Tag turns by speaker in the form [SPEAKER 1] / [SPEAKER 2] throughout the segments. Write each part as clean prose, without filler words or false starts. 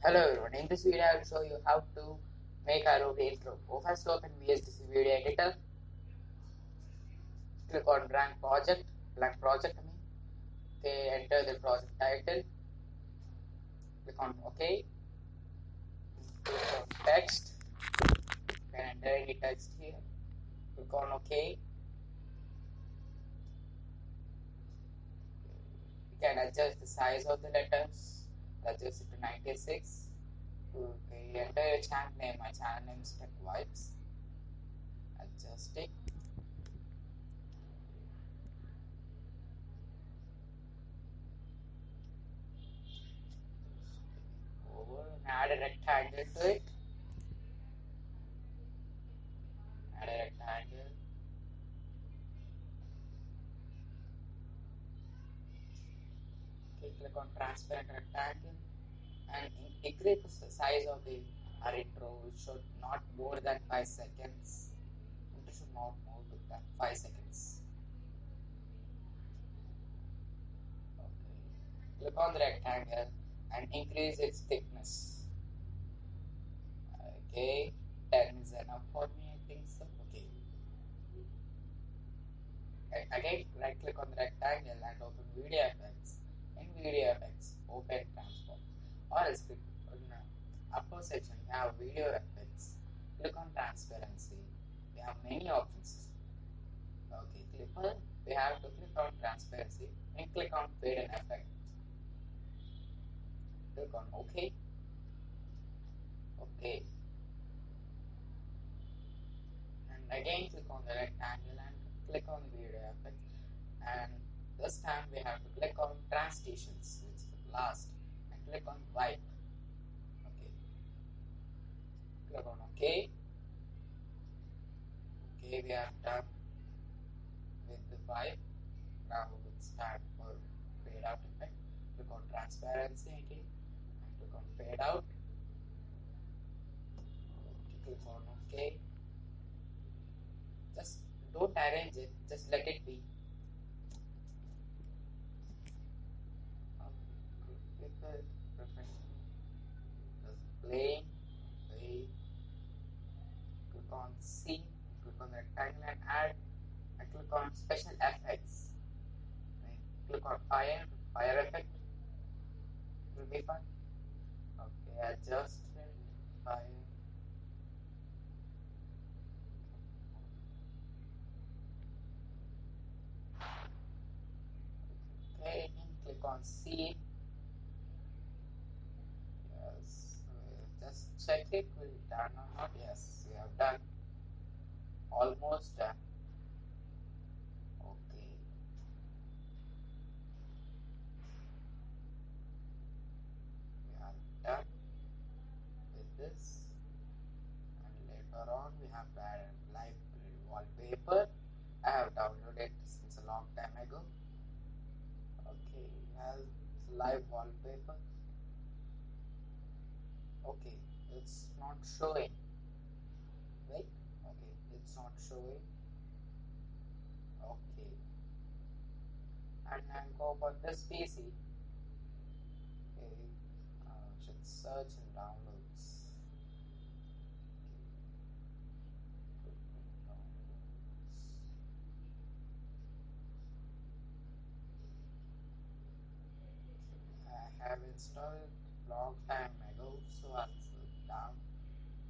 [SPEAKER 1] Hello everyone, in this video I will show you how to make Adobe intro. First open VSDC video editor, click on blank project okay, enter the project title, click on OK, click on text, you can enter any text here, click on OK, you can adjust the size of the letters, adjust it to 96, okay, enter your channel name, my channel name is Tech Vibes, adjust it. Over and add a rectangle to it. Add a rectangle. Okay, click on transparent rectangle and increase the size of the intro. It should not more than 5 seconds. It should not more than 5 seconds. Okay. Click on the rectangle and increase its thickness. Okay, 10 is enough for me, I think so. Okay. Again, right click on the rectangle and open video effects. In video effects, open transform. Or else click on the upper section, we have video effects. Click on transparency. We have many options. Okay, we have to click on transparency and click on fade and effect. Click on OK. OK. And again click on the rectangle and click on the video effect. And this time we have to click on transitions, which is last, and click on wipe. Okay. Click on OK. Okay, we are done with the wipe. Now it's time for fade out effect. Click on transparency again and click on fade out. Click on OK. Just don't arrange it, just let it be. Click professional, just plain, click on C, click on rectangle and add, and click on special effects. Click on fire effect. It will be fun. Okay, adjust it, fire. Okay, click on C. Yes, just check it. Will it done or not? Yes, we have done. Almost done. Okay. We are done with this. And later on, we have added library wallpaper. I have downloaded since a long time ago. Okay, now live wallpaper. Okay, it's not showing, right? Okay, it's not showing. Okay, and then go for this PC. Okay, should search and downloads. I have installed long time ago, so it's down.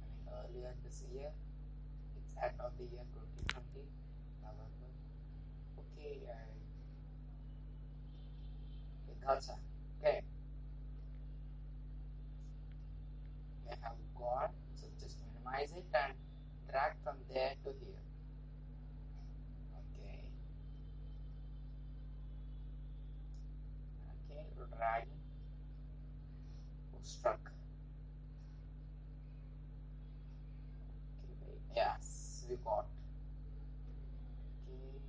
[SPEAKER 1] I mean earlier this year. It's end of the year 2020, November. Okay, gotcha. Okay, we have got. So just minimize it and drag from there to here. Okay. Okay, dragging. Struck. Okay, yes, we got. Okay,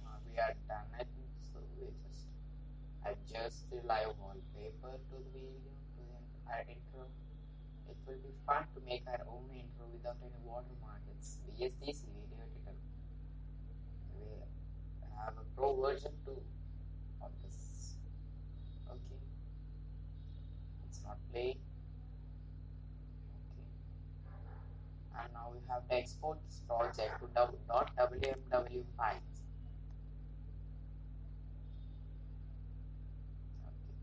[SPEAKER 1] now we are done. I think so. We just adjust the live wallpaper to the video to the intro. It will be fun to make our own intro without any watermark. It's VSDC video editor. We have a pro version too of this. Okay, it's not playing. export this project to .wmw files. Okay.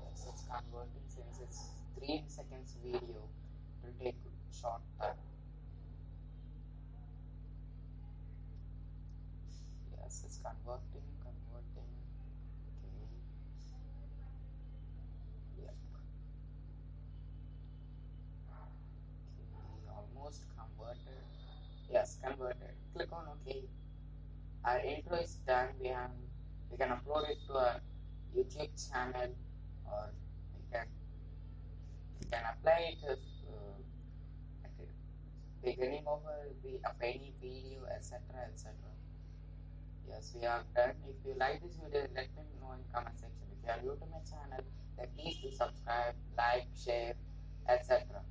[SPEAKER 1] Yes, it's converting since it's 3 seconds video. It will take short time. Yes, it's converting. Okay. Yep. Okay, almost converted. Yes, converted. Click on OK. Our intro is done. We can upload it to our YouTube channel, or we can apply it at the beginning of any video, etc. etc. Yes, we are done. If you like this video, let me know in comment section. If you are new to my channel, then please do subscribe, like, share, etc.